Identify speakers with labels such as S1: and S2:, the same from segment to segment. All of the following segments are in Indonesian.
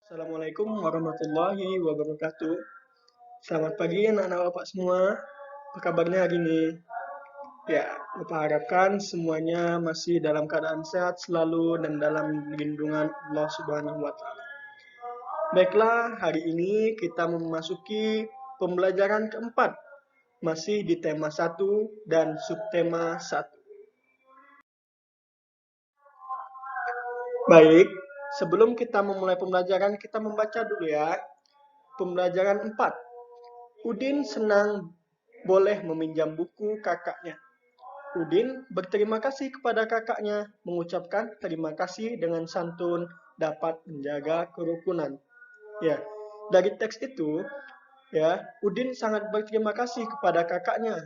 S1: Assalamualaikum warahmatullahi wabarakatuh. Selamat pagi anak-anak Bapak semua. Apa kabarnya hari ini? Ya, Bapak harapkan semuanya masih dalam keadaan sehat selalu dan dalam lindungan Allah Subhanahu wa taala. Baiklah, hari ini kita memasuki pembelajaran keempat, masih di tema 1 dan subtema 1. Baik, sebelum kita memulai pembelajaran, kita membaca dulu ya. Pembelajaran 4. Udin senang boleh meminjam buku kakaknya. Udin berterima kasih kepada kakaknya, mengucapkan terima kasih dengan santun dapat menjaga kerukunan. Ya, dari teks itu, ya, Udin sangat berterima kasih kepada kakaknya.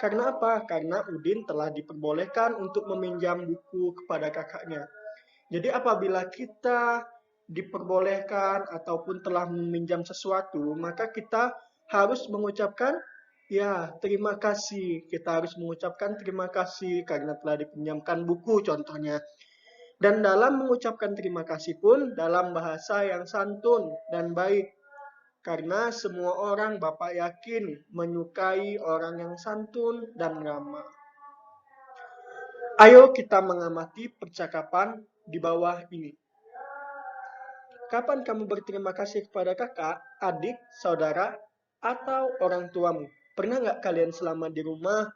S1: Karena apa? Karena Udin telah diperbolehkan untuk meminjam buku kepada kakaknya. Jadi apabila kita diperbolehkan ataupun telah meminjam sesuatu, maka kita harus mengucapkan ya terima kasih. Kita harus mengucapkan terima kasih karena telah dipinjamkan buku contohnya. Dan dalam mengucapkan terima kasih pun dalam bahasa yang santun dan baik. Karena semua orang Bapak yakin menyukai orang yang santun dan ramah. Ayo kita mengamati percakapan di bawah ini. Kapan kamu berterima kasih kepada kakak, adik, saudara, atau orang tuamu? Pernah nggak kalian selama di rumah,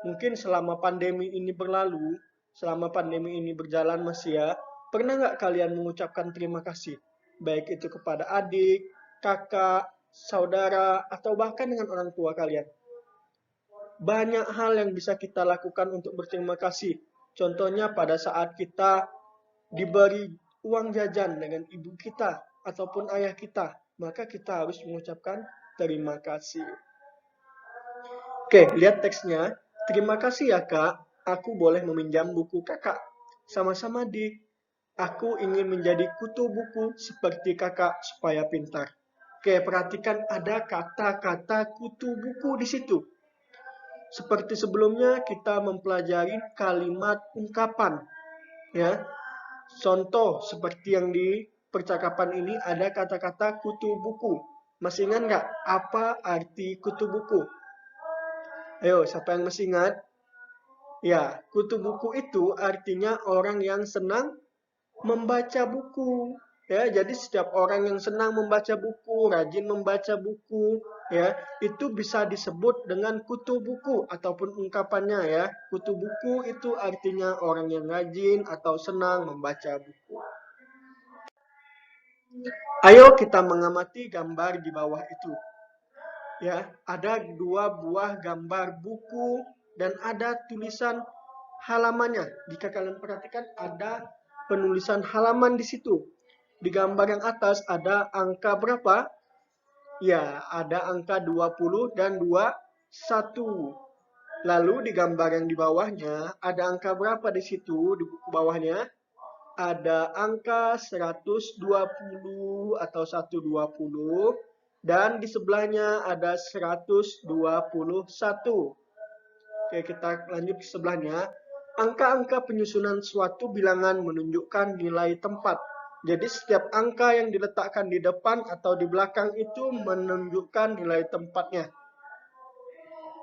S1: mungkin selama pandemi ini berlalu, selama pandemi ini berjalan masih ya, pernah nggak kalian mengucapkan terima kasih? Baik itu kepada adik, kakak, saudara, atau bahkan dengan orang tua kalian. Banyak hal yang bisa kita lakukan untuk berterima kasih. Contohnya pada saat kita diberi uang jajan dengan ibu kita ataupun ayah kita, maka kita harus mengucapkan terima kasih. Oke, lihat teksnya. Terima kasih ya kak, aku boleh meminjam buku kakak. Sama-sama di, aku ingin menjadi kutu buku seperti kakak supaya pintar. Oke, perhatikan ada kata-kata kutu buku di situ. Seperti sebelumnya kita mempelajari kalimat ungkapan. Ya, contoh seperti yang di percakapan ini ada kata-kata kutu buku. Masih ingat nggak apa arti kutu buku? Ayo, siapa yang masih ingat? Ya, kutu buku itu artinya orang yang senang membaca buku. Ya, jadi setiap orang yang senang membaca buku, rajin membaca buku, ya, itu bisa disebut dengan kutu buku ataupun ungkapannya ya. Kutu buku itu artinya orang yang rajin atau senang membaca buku. Ayo kita mengamati gambar di bawah itu. Ya, ada dua buah gambar buku dan ada tulisan halamannya. Jika kalian perhatikan ada penulisan halaman di situ. Di gambar yang atas ada angka berapa? Ya, ada angka 20 dan 21. Lalu di gambar yang di bawahnya ada angka berapa di situ di buku bawahnya? Ada angka 120 atau 120 dan di sebelahnya ada 121. Oke, kita lanjut ke sebelahnya. Angka-angka penyusunan suatu bilangan menunjukkan nilai tempat. Jadi setiap angka yang diletakkan di depan atau di belakang itu menunjukkan nilai tempatnya.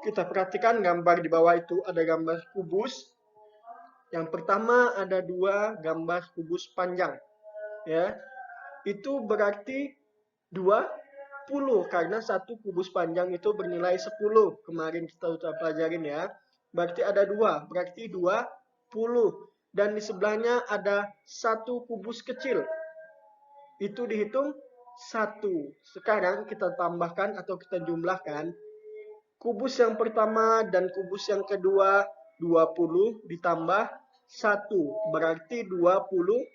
S1: Kita perhatikan gambar di bawah itu ada gambar kubus. Yang pertama ada dua gambar kubus panjang. Ya, itu berarti 20 karena satu kubus panjang itu bernilai 10. Kemarin kita sudah pelajarin ya. Berarti ada dua, berarti 20. Dan di sebelahnya ada satu kubus kecil. Itu dihitung 1. Sekarang kita tambahkan atau kita jumlahkan. Kubus yang pertama dan kubus yang kedua 20 ditambah 1. Berarti 21.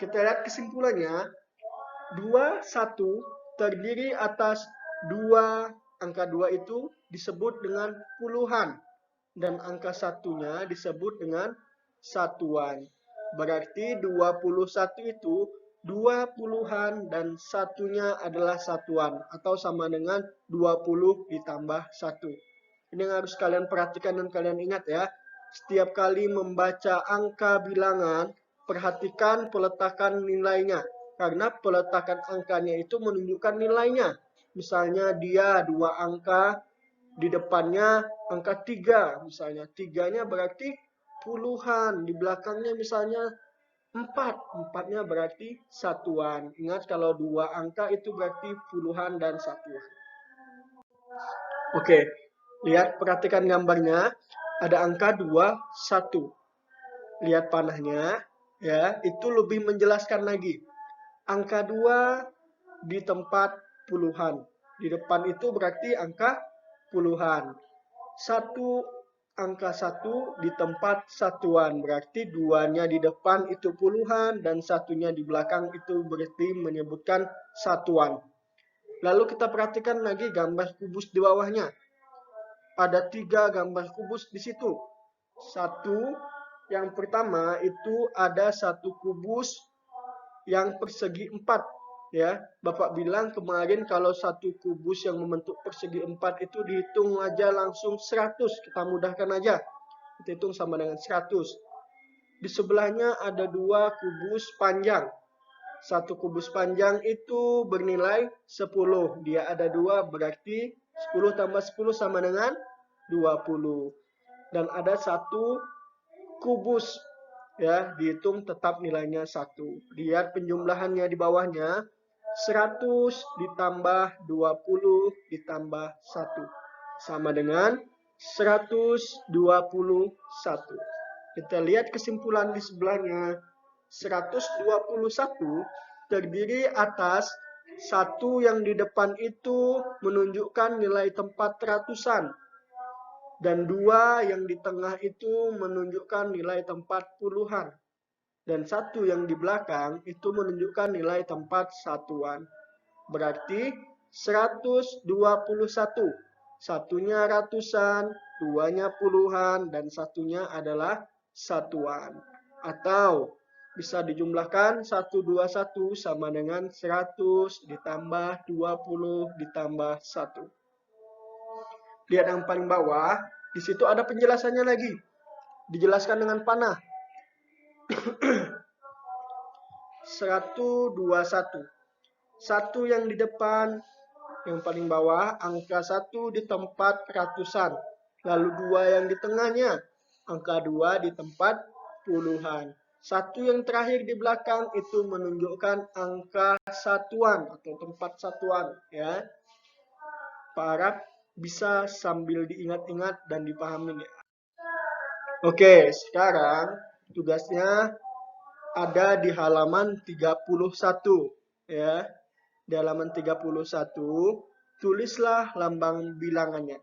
S1: Kita lihat kesimpulannya. 21 terdiri atas 2. Angka 2 itu disebut dengan puluhan. Dan angka satunya disebut dengan satuan. Berarti 21 itu 2 puluhan dan satunya adalah satuan. Atau sama dengan 20 ditambah 1. Ini yang harus kalian perhatikan dan kalian ingat ya. Setiap kali membaca angka bilangan, perhatikan peletakan nilainya. karena peletakan angkanya itu menunjukkan nilainya. Misalnya dia 2 angka, di depannya angka 3, misalnya 3-nya berarti puluhan, di belakangnya misalnya 4, 4-nya berarti satuan. Ingat kalau 2 angka itu berarti puluhan dan satuan. Oke, lihat perhatikan gambarnya, ada angka 2, 1. Lihat panahnya, ya, itu lebih menjelaskan lagi. Angka 2 di tempat puluhan. Di depan itu berarti angka puluhan. Angka 1 di tempat satuan. Berarti 2-nya di depan itu puluhan dan 1-nya di belakang itu berarti menyebutkan satuan. Lalu kita perhatikan lagi gambar kubus di bawahnya. Ada 3 gambar kubus di situ. Yang pertama itu ada 1 kubus yang persegi 4. Ya, Bapak bilang kemarin kalau 1 kubus yang membentuk persegi 4 itu dihitung aja langsung 100. Kita mudahkan aja. Kita hitung sama dengan 100. Di sebelahnya ada 2 kubus panjang. 1 kubus panjang itu bernilai 10. Dia ada 2 berarti 10 tambah 10 sama dengan 20. Dan ada 1 kubus, ya, dihitung tetap nilainya 1. Lihat penjumlahannya di bawahnya, 100 ditambah 20 ditambah 1 sama dengan 121. Kita lihat kesimpulan di sebelahnya. 121 terdiri atas 1 yang di depan itu menunjukkan nilai tempat ratusan. Dan 2 yang di tengah itu menunjukkan nilai tempat puluhan. Dan 1 yang di belakang itu menunjukkan nilai tempat satuan. Berarti 121. Satunya ratusan, 2-nya puluhan, dan 1-nya adalah satuan. Atau bisa dijumlahkan 121 sama dengan 100 ditambah 20 ditambah 1. Lihat yang paling bawah, di situ ada penjelasannya lagi. Dijelaskan dengan panah. 121. 1 yang di depan, yang paling bawah, angka 1 di tempat ratusan. Lalu 2 yang di tengahnya, angka 2 di tempat puluhan. 1 yang terakhir di belakang itu menunjukkan angka satuan atau tempat satuan. Ya, Pak Arab bisa sambil diingat-ingat dan dipahami. Oke, sekarang tugasnya ada di halaman 31. Ya. Di halaman 31, tulislah lambang bilangannya.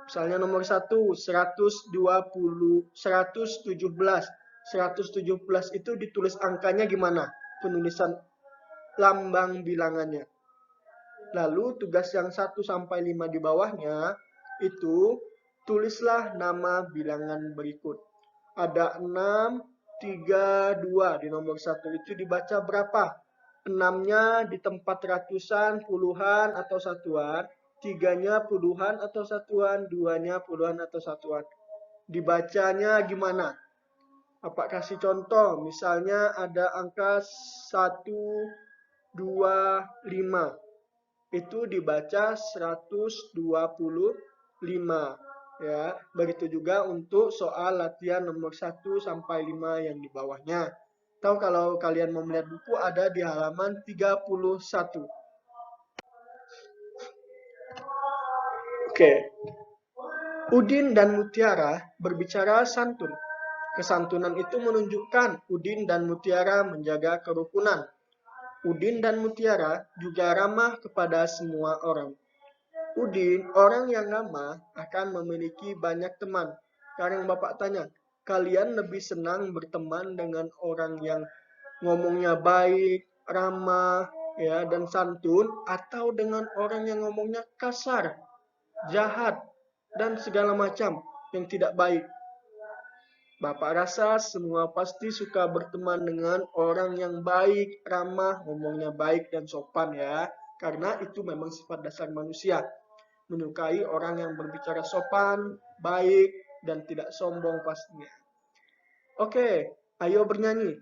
S1: Misalnya nomor 1, 120, 117. 117 itu ditulis angkanya gimana? Penulisan lambang bilangannya. Lalu tugas yang 1 sampai 5 di bawahnya, itu tulislah nama bilangan berikut. Ada 6, 3, 2. Di nomor 1 itu dibaca berapa? 6-nya di tempat ratusan, puluhan, atau satuan. 3-nya puluhan atau satuan. 2-nya puluhan atau satuan. Dibacanya gimana? Bapak kasih contoh. Misalnya ada angka 1, 2, 5. Itu dibaca 125. Ya, begitu juga untuk soal latihan nomor 1 sampai 5 yang di bawahnya. Atau kalau kalian mau melihat buku ada di halaman 31. Oke. Udin dan Mutiara berbicara santun. Kesantunan itu menunjukkan Udin dan Mutiara menjaga kerukunan. Udin dan Mutiara juga ramah kepada semua orang. Udin, orang yang ramah, akan memiliki banyak teman. Sekarang Bapak tanya, kalian lebih senang berteman dengan orang yang ngomongnya baik, ramah, ya, dan santun, atau dengan orang yang ngomongnya kasar, jahat, dan segala macam yang tidak baik? Bapak rasa semua pasti suka berteman dengan orang yang baik, ramah, ngomongnya baik dan sopan, ya. Karena itu memang sifat dasar manusia. Menyukai orang yang berbicara sopan, baik, dan tidak sombong pastinya. Oke, ayo bernyanyi.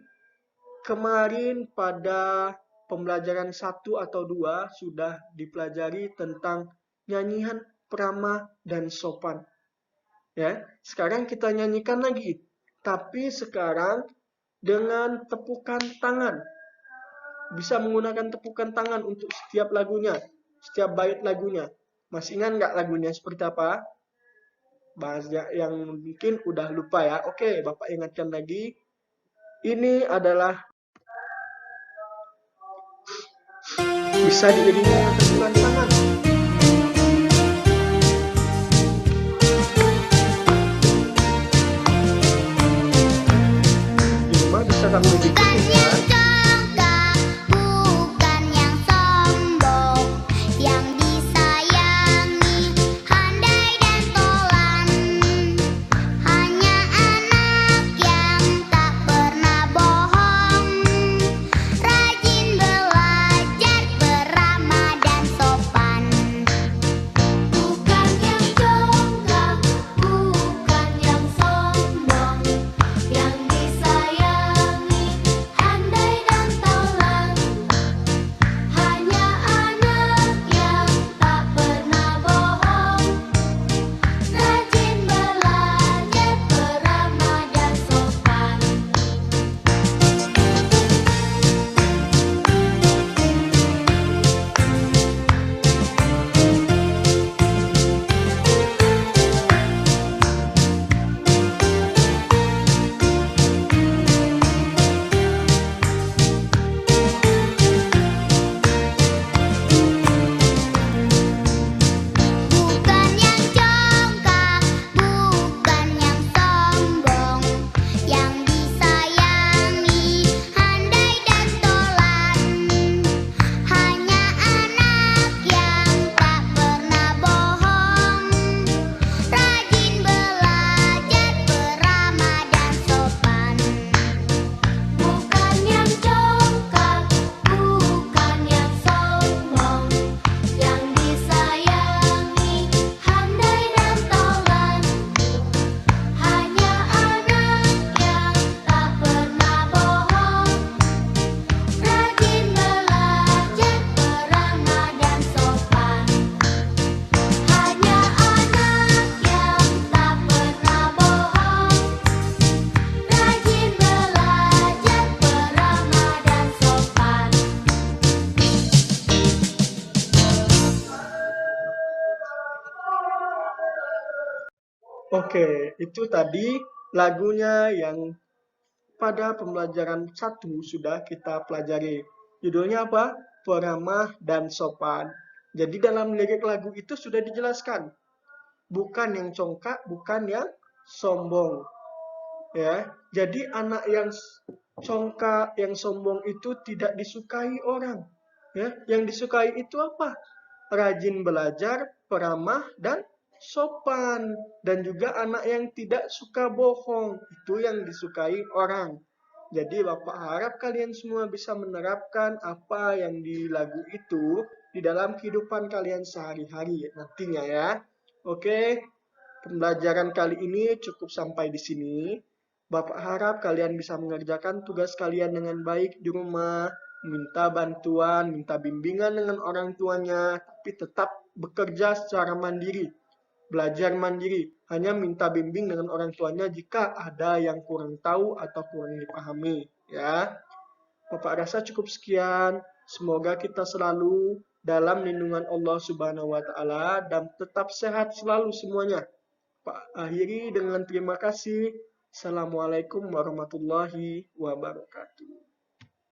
S1: kemarin pada pembelajaran 1 atau 2 sudah dipelajari tentang nyanyian Prama dan Sopan. Ya, sekarang kita nyanyikan lagi. Tapi sekarang dengan tepukan tangan. Bisa menggunakan tepukan tangan untuk setiap lagunya, setiap bait lagunya. Masih ingat nggak lagunya seperti apa? Bahasa yang mungkin udah lupa ya. Oke, Bapak ingatkan lagi. Ini adalah bisa diiringi dengan tepukan tangan. Di rumah bisa sambil diikuti ya. Oke, itu tadi lagunya yang pada pembelajaran 1 sudah kita pelajari. Judulnya apa? Peramah dan Sopan. Jadi dalam lirik lagu itu sudah dijelaskan. Bukan yang congkak, bukan yang sombong. Ya, jadi anak yang congkak, yang sombong itu tidak disukai orang. Ya, yang disukai itu apa? Rajin belajar, peramah, dan sopan. Dan juga anak yang tidak suka bohong. Itu yang disukai orang. Jadi Bapak harap kalian semua bisa menerapkan apa yang di lagu itu di dalam kehidupan kalian sehari-hari nantinya ya. Oke, pembelajaran kali ini cukup sampai di sini. Bapak harap kalian bisa mengerjakan tugas kalian dengan baik di rumah, minta bantuan, minta bimbingan dengan orang tuanya, tapi tetap bekerja secara mandiri, belajar mandiri, hanya minta bimbing dengan orang tuanya jika ada yang kurang tahu atau kurang dipahami. Ya, Bapak rasa cukup sekian. Semoga kita selalu dalam lindungan Allah Subhanahu wa Ta'ala dan tetap sehat selalu semuanya. Pak akhiri dengan terima kasih. Assalamualaikum warahmatullahi wabarakatuh.